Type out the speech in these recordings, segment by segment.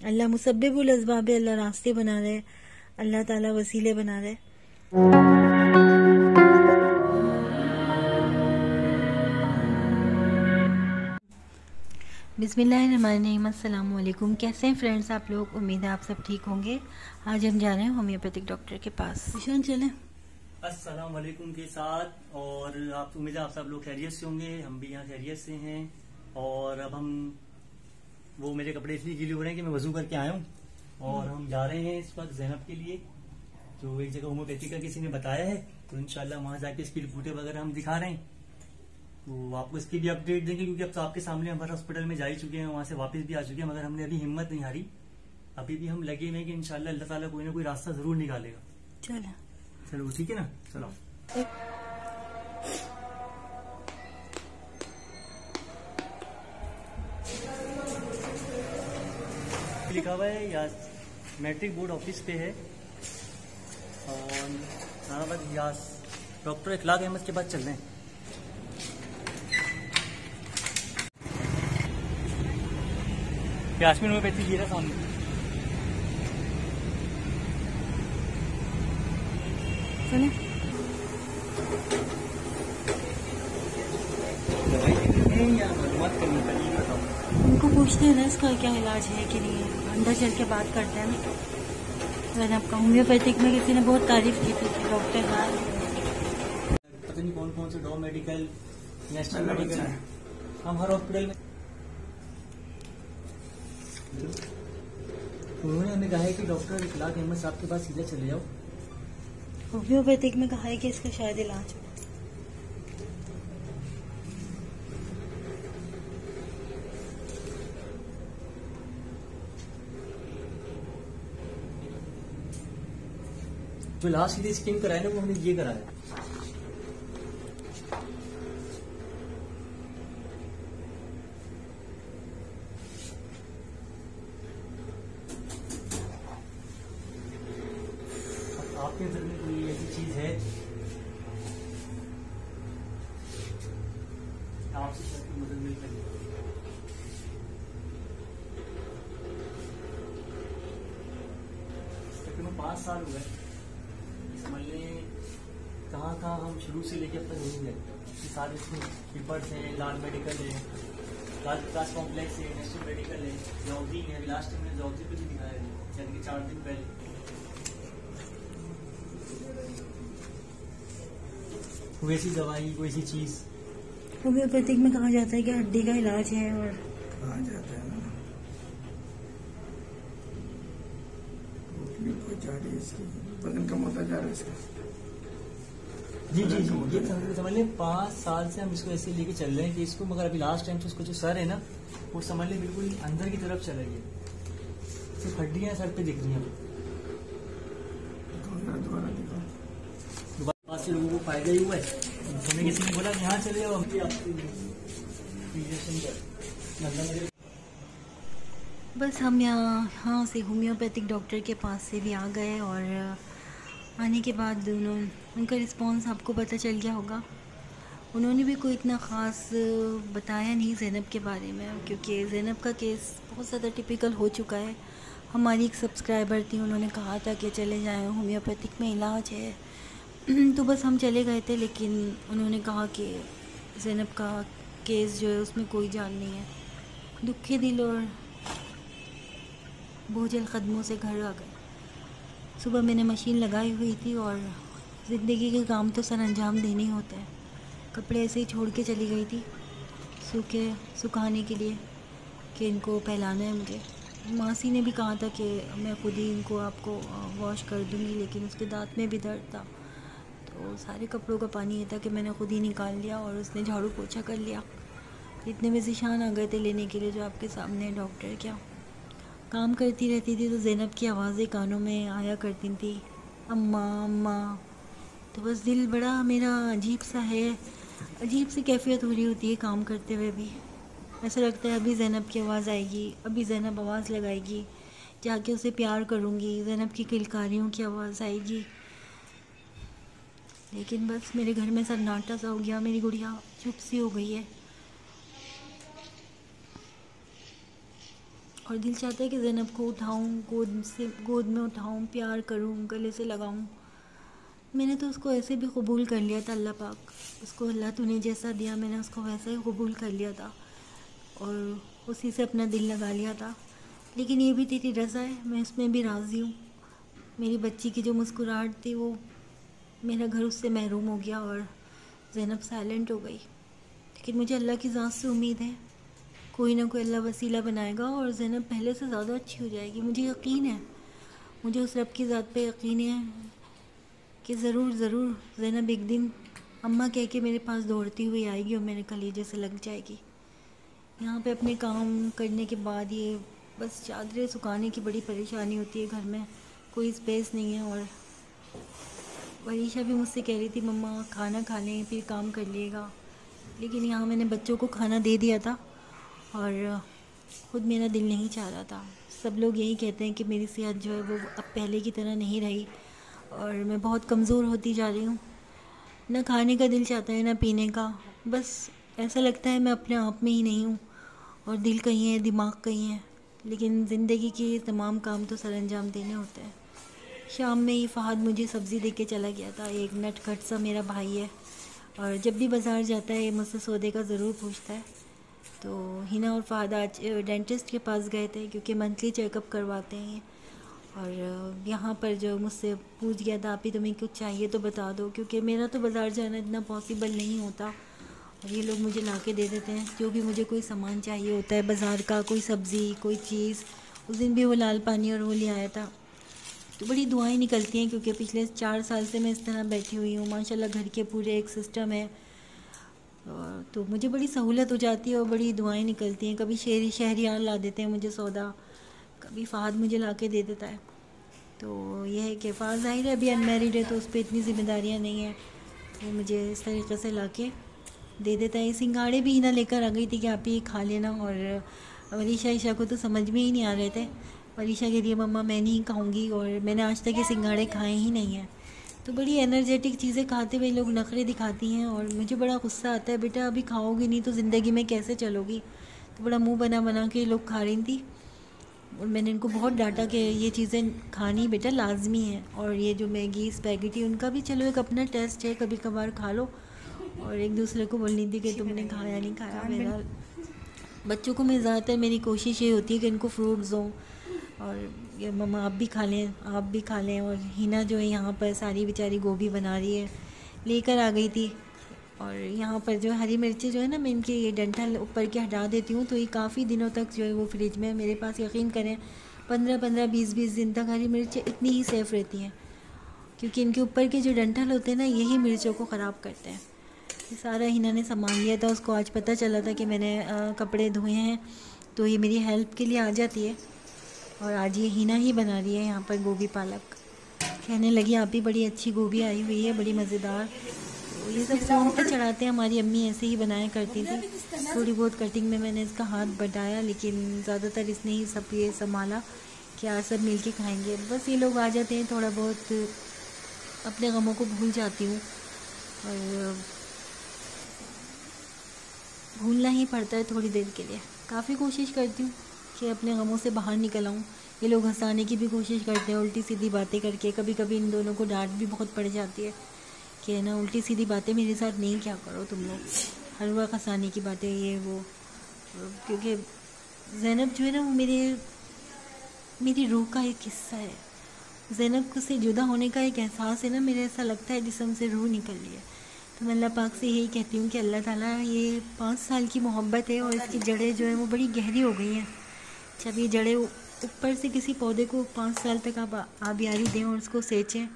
अल्लाह मुसब्बिबुल अस्बाब है, अल्लाह रास्ते बना रहे, अल्लाह ताला वसीले बना रहे। बिस्मिल्लाहिर्रहमानिर्रहीम। अस्सलाम वालेकुम। कैसे हैं फ्रेंड्स आप लोग? उम्मीद है आप सब ठीक होंगे। आज हम जा रहे हैं होम्योपैथिक डॉक्टर के पास। ईशान चलें। अस्सलाम वालेकुम के साथ, और आप उम्मीद है आप सब लोग खैरियत से होंगे। हम भी यहाँ खैरियत से हैं। और अब हम वो मेरे कपड़े इसलिए गीले हो रहे हैं कि मैं वजू करके आया हूँ, और हम जा रहे हैं इस वक्त ज़ैनब के लिए, जो एक जगह होम्योपैथी का किसी ने बताया है। तो इंशाल्लाह वहाँ जाके इसकी रिपोर्टें वगैरह हम दिखा रहे हैं, तो आपको इसकी भी अपडेट देंगे, क्योंकि अब तो आपके सामने हमारे हॉस्पिटल में जा ही चुके हैं, वहाँ से वापस भी आ चुके हैं, मगर हमने अभी हिम्मत नहीं हारी। अभी भी हम लगे हुए हैं कि इंशाल्लाह अल्लाह ताला कोई ना कोई रास्ता जरूर निकालेगा। चलो ठीक है ना, चलो। लिखा हुआ है या मैट्रिक बोर्ड ऑफिस पे है, और इस्लामाबाद यास डॉक्टर इखलाक अहमद के पास चल रहे हैं। यास्मीन होम्योपैथी ये रहा सामने। सुने उनको पूछते हैं ना इसका क्या इलाज है कि नहीं है, अंदर चल के बात करते हैं ना। मैंने आपका होम्योपैथिक में किसी ने बहुत तारीफ की थी डॉक्टर का। पता नहीं कौन कौन से डॉ मेडिकल, नेशनल मेडिकल, हम हर हॉस्पिटल में। उन्होंने हमें कहा है कि डॉक्टर इखलाक अहमद साहब के पास सीधा चले जाओ। होम्योपैथिक में कहा है कि इसका शायद इलाज है। जो लास्ट सीधे स्किन कराया ना, वो हमने ये कराया। आपके नजर में कोई ऐसी चीज है आपसे सबकी मदद मिल सके? तकरीबन 5 साल हुए, समझ लें कहाँ कहाँ हम शुरू से लेके अब तक नहीं गए। सारे इसमें रिपर्स हैं, लाल मेडिकल है, लाल विकास कॉम्प्लेक्स है, नेशनल मेडिकल है, जॉग्जी है। लास्ट टाइम मैंने जॉग्जी को भी दिखाया है, यानी कि 4 दिन पहले। वैसी दवाई, वैसी चीज। होम्योपैथिक में कहा जाता है कि हड्डी का इलाज है, और कहा जाता है ना जा रही है इसकी, वजन कम होता जा रहा है इसका। जी जी जी, ये समझ लें 5 साल से हम इसको ऐसे लेके चल रहे हैं कि इसको, मगर अभी लास्ट टाइम से उसको जो सर है ना, वो समझ लें बिल्कुल अंदर की तरफ चला गया, सिर्फ हड्डियां सर पे दिख रही हैं। दोबारा दिखाओ। दोबारा से लोगों को फायदा ही हुआ है। हमें किसी ने बोला यहाँ चले जाओ, हम भी बस हम यहाँ से होम्योपैथिक डॉक्टर के पास से भी आ गए, और आने के बाद उनका रिस्पांस आपको पता चल गया होगा। उन्होंने भी कोई इतना ख़ास बताया नहीं ज़ैनब के बारे में, क्योंकि ज़ैनब का केस बहुत ज़्यादा टिपिकल हो चुका है। हमारी एक सब्सक्राइबर थी, उन्होंने कहा था कि चले जाएं, होम्योपैथिक में इलाज है। तो बस हम चले गए थे, लेकिन उन्होंने कहा कि ज़ैनब का केस जो है उसमें कोई जान नहीं है। दुखे दिल और बोझल कदमों से घर आ गए। सुबह मैंने मशीन लगाई हुई थी, और ज़िंदगी के काम तो सर अंजाम देने ही होते हैं। कपड़े ऐसे ही छोड़ के चली गई थी सुखाने के लिए कि इनको फैलाना है मुझे। मासी ने भी कहा था कि मैं खुद ही इनको आपको वॉश कर दूँगी, लेकिन उसके दांत में भी दर्द था, तो सारे कपड़ों का पानी ये था कि मैंने खुद ही निकाल लिया, और उसने झाड़ू पोछा कर लिया। इतने में ज़ीशान आ गए थे लेने के लिए, जो आपके सामने डॉक्टर क्या काम करती रहती थी, तो ज़ैनब की आवाज़ें कानों में आया करती थी, अम्मा अम्मा। तो बस दिल बड़ा मेरा अजीब सा है, अजीब सी कैफियत हो रही होती है काम करते हुए भी। ऐसा लगता है अभी ज़ैनब की आवाज़ आएगी, अभी ज़ैनब आवाज़ लगाएगी, जाके उसे प्यार करूँगी, ज़ैनब की किलकारियों की आवाज़ आएगी। लेकिन बस मेरे घर में सन्नाटा सा हो गया, मेरी गुड़िया चुप सी हो गई है। और दिल चाहता है कि ज़ैनब को उठाऊं, गोद में उठाऊं, प्यार करूं, गले से लगाऊं। मैंने तो उसको ऐसे भी कबूल कर लिया था, अल्लाह पाक, उसको अल्लाह तूने जैसा दिया मैंने उसको वैसा ही कबूल कर लिया था और उसी से अपना दिल लगा लिया था। लेकिन ये भी तेरी रज़ा है, मैं इसमें भी राज़ी हूँ। मेरी बच्ची की जो मुस्कुराहट थी वो, मेरा घर उससे महरूम हो गया और ज़ैनब साइलेंट हो गई। लेकिन मुझे अल्लाह की ज़ात से उम्मीद है, कोई ना कोई अल्लाह वसीला बनाएगा और ज़ैनब पहले से ज़्यादा अच्छी हो जाएगी। मुझे यकीन है, मुझे उस रब की ज़ात पे यकीन है कि ज़रूर ज़ैनब एक दिन अम्मा कह के मेरे पास दौड़ती हुई आएगी और मेरे कलेजे से लग जाएगी। यहाँ पे अपने काम करने के बाद ये बस चादरें सुखाने की बड़ी परेशानी होती है, घर में कोई स्पेस नहीं है। और वरीशा भी मुझसे कह रही थी मम्मा खाना खा लें फिर काम कर लिएगा, लेकिन यहाँ मैंने बच्चों को खाना दे दिया था और ख़ुद मेरा दिल नहीं चाह रहा था। सब लोग यही कहते हैं कि मेरी सेहत जो है वो अब पहले की तरह नहीं रही और मैं बहुत कमज़ोर होती जा रही हूँ। ना खाने का दिल चाहता है ना पीने का, बस ऐसा लगता है मैं अपने आप में ही नहीं हूँ और दिल कहीं है, दिमाग कहीं है। लेकिन ज़िंदगी के तमाम काम तो सरअंजाम देने होते हैं। शाम में ही फ़हद मुझे सब्ज़ी दे के चला गया था। एक नटखट सा मेरा भाई है और जब भी बाज़ार जाता है मुझसे सौदे का ज़रूर पूछता है। तो हिना और फ़हद आज डेंटिस्ट के पास गए थे क्योंकि मंथली चेकअप करवाते हैं और यहाँ पर जो मुझसे पूछ गया था आप ही तुम्हें कुछ चाहिए तो बता दो, क्योंकि मेरा तो बाज़ार जाना इतना पॉसिबल नहीं होता और ये लोग मुझे ला के दे देते हैं जो भी मुझे कोई सामान चाहिए होता है बाज़ार का, कोई सब्ज़ी कोई चीज़। उस दिन भी वो लाल पानी और वो ले आया था। तो बड़ी दुआएं निकलती हैं क्योंकि पिछले 4 साल से मैं इस तरह बैठी हुई हूँ। माशाल्लाह घर के पूरे एक सिस्टम है तो मुझे बड़ी सहूलत हो जाती है और बड़ी दुआएं निकलती हैं। कभी शहरियार ला देते हैं मुझे सौदा, कभी फ़हद मुझे ला के दे देता है। तो यह है कि फ़हद ज़ाहिर है अभी अनमैरिड है तो उस पर इतनी ज़िम्मेदारियाँ नहीं हैं, वो मुझे इस तरीके से ला के दे देता है। सिंगाड़े भी हिना लेकर आ गई थी कि आप ही खा लेना और वरीशा को तो समझ में ही नहीं आ रहे थे। वरीशा कह रही है मम्मा मैं नहीं खाऊंगी और मैंने आज तक ये सिंगाड़े खाए ही नहीं हैं। तो बड़ी एनर्जेटिक चीज़ें खाते हुए लोग नखरे दिखाती हैं और मुझे बड़ा गुस्सा आता है, बेटा अभी खाओगी नहीं तो ज़िंदगी में कैसे चलोगी। तो बड़ा मुंह बना के लोग खा रही थी और मैंने इनको बहुत डांटा कि ये चीज़ें खानी बेटा लाजमी है। और ये जो मैगी स्पैगेटी उनका भी चलो एक अपना टेस्ट है, कभी कभार खा लो और एक दूसरे को बोलनी थी कि तुमने खाया नहीं खाया। मेरा बच्चों को मैं ज़्यादातर मेरी कोशिश ये होती है कि इनको फ्रूट्स दूँ और ये मम्मा आप भी खा लें। और हिना जो है यहाँ पर सारी बेचारी गोभी बना रही है, लेकर आ गई थी। और यहाँ पर जो हरी मिर्ची जो है ना मैं इनके ये डंठल ऊपर के हटा देती हूँ तो ये काफ़ी दिनों तक जो है वो फ्रिज में मेरे पास, यकीन करें 15-15 20-20 दिन तक हरी मिर्चें इतनी ही सेफ़ रहती हैं क्योंकि इनके ऊपर के जो डंठल होते हैं ना यही मिर्चों को ख़राब करते हैं। ये सारा हिना ने सामान लिया था, उसको आज पता चला था कि मैंने कपड़े धोए हैं तो ये मेरी हेल्प के लिए आ जाती है और आज ये हिना ही बना रही है यहाँ पर गोभी पालक। कहने लगी आप ही बड़ी अच्छी गोभी आई हुई है, बड़ी मज़ेदार। तो ये सब फ़ोन पे चढ़ाते हैं, हमारी अम्मी ऐसे ही बनाया करती थी। थोड़ी बहुत कटिंग में मैंने इसका हाथ बटाया लेकिन ज़्यादातर इसने ही सब ये संभाला कि आज सब मिल के खाएँगे। बस ये लोग आ जाते हैं, थोड़ा बहुत अपने गमों को भूल जाती हूँ और भूलना ही पड़ता है थोड़ी देर के लिए। काफ़ी कोशिश करती हूँ कि अपने गमों से बाहर निकल आऊँ। ये लोग हंसाने की भी कोशिश करते हैं उल्टी सीधी बातें करके। कभी कभी इन दोनों को डांट भी बहुत पड़ जाती है कि ना उल्टी सीधी बातें मेरे साथ नहीं क्या करो तुम लोग, हर वक्त हंसाने की बातें ये वो। क्योंकि ज़ैनब जो है ना वो मेरी रूह का एक हिस्सा है। ज़ैनब से जुदा होने का एक एहसास है ना, मेरे ऐसा लगता है जिसम से रूह निकल रही है। तो मैं अल्लाह पाक से यही कहती हूँ कि अल्लाह ताला ये 5 साल की मोहब्बत है और इसकी जड़ें जो है वो बड़ी गहरी हो गई हैं। जब ये जड़ें ऊपर से किसी पौधे को 5 साल तक आप आबियारी दें और उसको सेंचें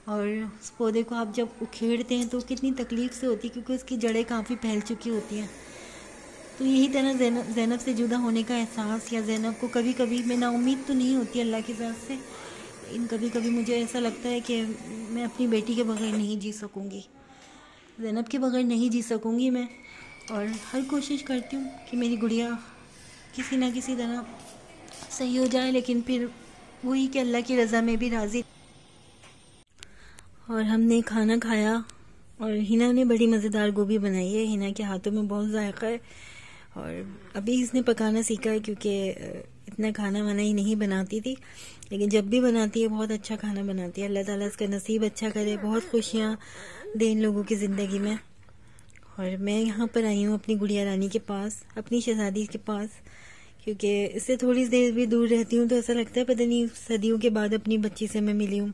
और उस पौधे को आप जब उखेड़ते हैं तो कितनी तकलीफ़ से होती है क्योंकि उसकी जड़ें काफ़ी फैल चुकी होती हैं। तो यही तरह ज़ैनब से जुदा होने का एहसास, या ज़ैनब को कभी कभी मैं नाउम्मीद तो नहीं होती अल्लाह की ज़ात से, लेकिन कभी कभी मुझे ऐसा लगता है कि मैं अपनी बेटी के बगैर नहीं जी सकूँगी, ज़ैनब के बगैर नहीं जी सकूँगी मैं। और हर कोशिश करती हूँ कि मेरी गुड़िया किसी ना किसी तरह सही हो जाए, लेकिन फिर वही कि अल्लाह की रज़ा में भी राज़ी। और हमने खाना खाया और हिना ने बड़ी मज़ेदार गोभी बनाई है। हिना के हाथों में बहुत जायका है और अभी इसने पकाना सीखा है क्योंकि इतना खाना वाना ही नहीं बनाती थी, लेकिन जब भी बनाती है बहुत अच्छा खाना बनाती है। अल्लाह ताला इसका नसीब अच्छा करे, बहुत खुशियाँ दे इन लोगों की ज़िंदगी में। और मैं यहाँ पर आई हूँ अपनी गुड़िया रानी के पास, अपनी शहजादी के पास, क्योंकि इससे थोड़ी देर भी दूर रहती हूँ तो ऐसा लगता है पता नहीं सदियों के बाद अपनी बच्ची से मैं मिली हूँ।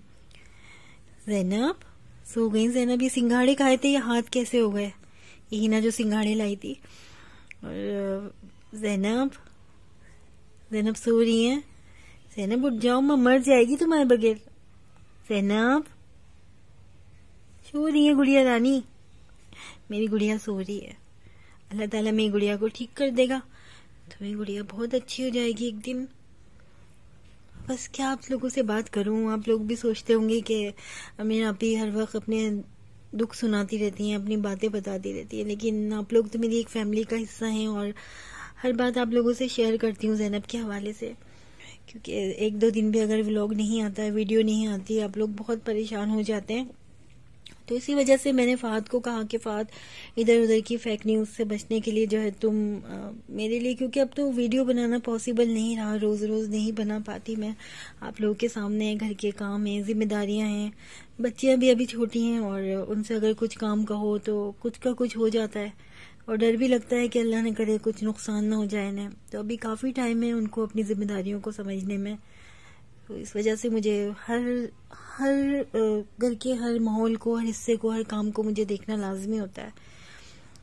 ज़ैनब सो गई? ज़ैनब ये सिंघाड़े खाए थे, ये हाथ कैसे हो गए? यही ना जो सिंघाड़े लाई थी। और ज़ैनब सो रही हैं? ज़ैनब उठ जाओ, मैं मर जाएगी तुम्हारे बगैर। ज़ैनब सो रही है गुड़िया रानी? मेरी गुड़िया सो रही है। अल्लाह ताला मेरी गुड़िया को ठीक कर देगा तो मेरी गुड़िया बहुत अच्छी हो जाएगी एक दिन। बस क्या आप लोगों से बात करूं, आप लोग भी सोचते होंगे कि अमीर आपी हर वक्त अपने दुख सुनाती रहती हैं, अपनी बातें बताती रहती हैं, लेकिन आप लोग तो मेरी एक फैमिली का हिस्सा हैं और हर बात आप लोगों से शेयर करती हूँ ज़ैनब के हवाले से। क्योंकि एक दो दिन भी अगर व्लॉग नहीं आता है, वीडियो नहीं आती, आप लोग बहुत परेशान हो जाते हैं। तो इसी वजह से मैंने फ़हद को कहा कि फ़हद इधर उधर की फेक न्यूज़ से बचने के लिए जो है तुम मेरे लिए, क्योंकि अब तो वीडियो बनाना पॉसिबल नहीं रहा, रोज़ रोज़ नहीं बना पाती मैं। आप लोगों के सामने घर के काम हैं, जिम्मेदारियां हैं, बच्चियां भी अभी छोटी हैं और उनसे अगर कुछ काम कहो तो कुछ का कुछ हो जाता है और डर भी लगता है कि अल्लाह न करे कुछ नुकसान ना हो जाए ना। तो अभी काफ़ी टाइम है उनको अपनी जिम्मेदारियों को समझने में। तो इस वजह से मुझे हर घर के हर माहौल को, हर हिस्से को, हर काम को मुझे देखना लाजमी होता है।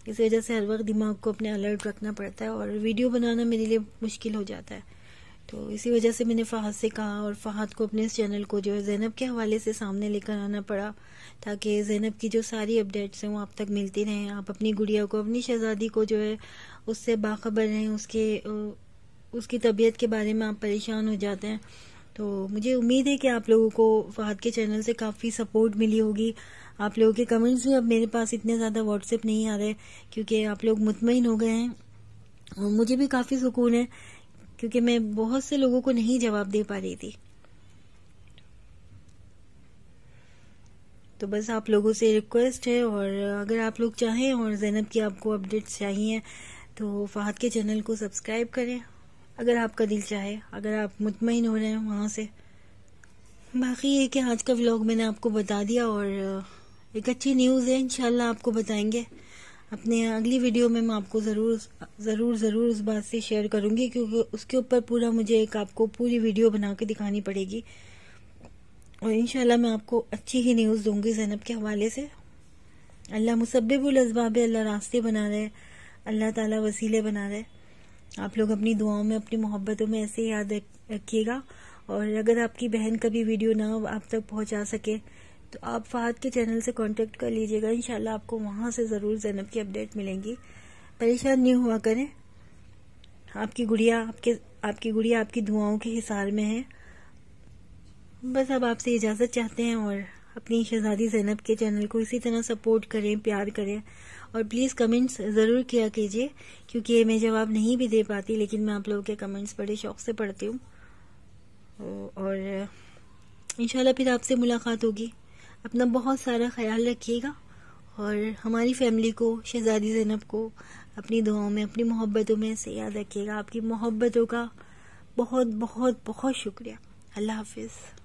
इस वजह से हर वक्त दिमाग को अपने अलर्ट रखना पड़ता है और वीडियो बनाना मेरे लिए मुश्किल हो जाता है। तो इसी वजह से मैंने फ़हद से कहा और फ़हद को अपने इस चैनल को जो है ज़ैनब के हवाले से सामने लेकर आना पड़ा, ताकि ज़ैनब की जो सारी अपडेट्स हैं वो आप तक मिलती रहें। आप अपनी गुड़िया को, अपनी शहजादी को जो है उससे बाखबर रहें, उसकी तबीयत के बारे में आप परेशान हो जाते हैं। तो मुझे उम्मीद है कि आप लोगों को फ़हद के चैनल से काफ़ी सपोर्ट मिली होगी। आप लोगों के कमेंट्स भी अब मेरे पास इतने ज़्यादा व्हाट्सएप नहीं आ रहे, क्योंकि आप लोग मुतमईन हो गए हैं और मुझे भी काफ़ी सुकून है, क्योंकि मैं बहुत से लोगों को नहीं जवाब दे पा रही थी। तो बस आप लोगों से रिक्वेस्ट है, और अगर आप लोग चाहें और ज़ैनब की आपको अपडेट्स चाहिए तो फ़हद के चैनल को सब्सक्राइब करें, अगर आपका दिल चाहे, अगर आप मुतमईन हो रहे हैं वहाँ से। बाकी ये कि आज का व्लॉग मैंने आपको बता दिया और एक अच्छी न्यूज़ है, इंशाल्लाह आपको बताएंगे अपने अगली वीडियो में। मैं आपको ज़रूर उस बात से शेयर करूँगी, क्योंकि उसके ऊपर पूरा मुझे एक आपको पूरी वीडियो बना के दिखानी पड़ेगी और इंशाल्लाह मैं आपको अच्छी ही न्यूज़ दूंगी ज़ैनब के हवाले से। अल्लाह मुसब्बिबुल अस्बाब, अल्लाह रास्ते बना रहे, अल्लाह ताला वसीले बना रहे। आप लोग अपनी दुआओं में, अपनी मोहब्बतों में ऐसे याद रखिएगा। और अगर आपकी बहन कभी वीडियो ना आप तक पहुंचा सके तो आप फ़हद के चैनल से कांटेक्ट कर लीजिएगा, इंशाल्लाह आपको वहां से ज़रूर ज़ैनब की अपडेट मिलेंगी। परेशान नहीं हुआ करें, आपकी गुड़िया आपकी दुआओं के हिसार में है। बस अब आपसे इजाज़त चाहते हैं और अपनी शहजादी ज़ैनब के चैनल को इसी तरह सपोर्ट करें, प्यार करें और प्लीज़ कमेंट्स ज़रूर किया कीजिए, क्योंकि मैं जवाब नहीं भी दे पाती, लेकिन मैं आप लोगों के कमेंट्स बड़े शौक़ से पढ़ती हूँ। और इंशाल्लाह फिर आपसे मुलाकात होगी। अपना बहुत सारा ख्याल रखिएगा और हमारी फैमिली को, शहजादी ज़ैनब को अपनी दुआओं में, अपनी मोहब्बतों में से याद रखिएगा। आपकी मोहब्बतों का बहुत बहुत बहुत शुक्रिया। अल्लाह हाफिज़।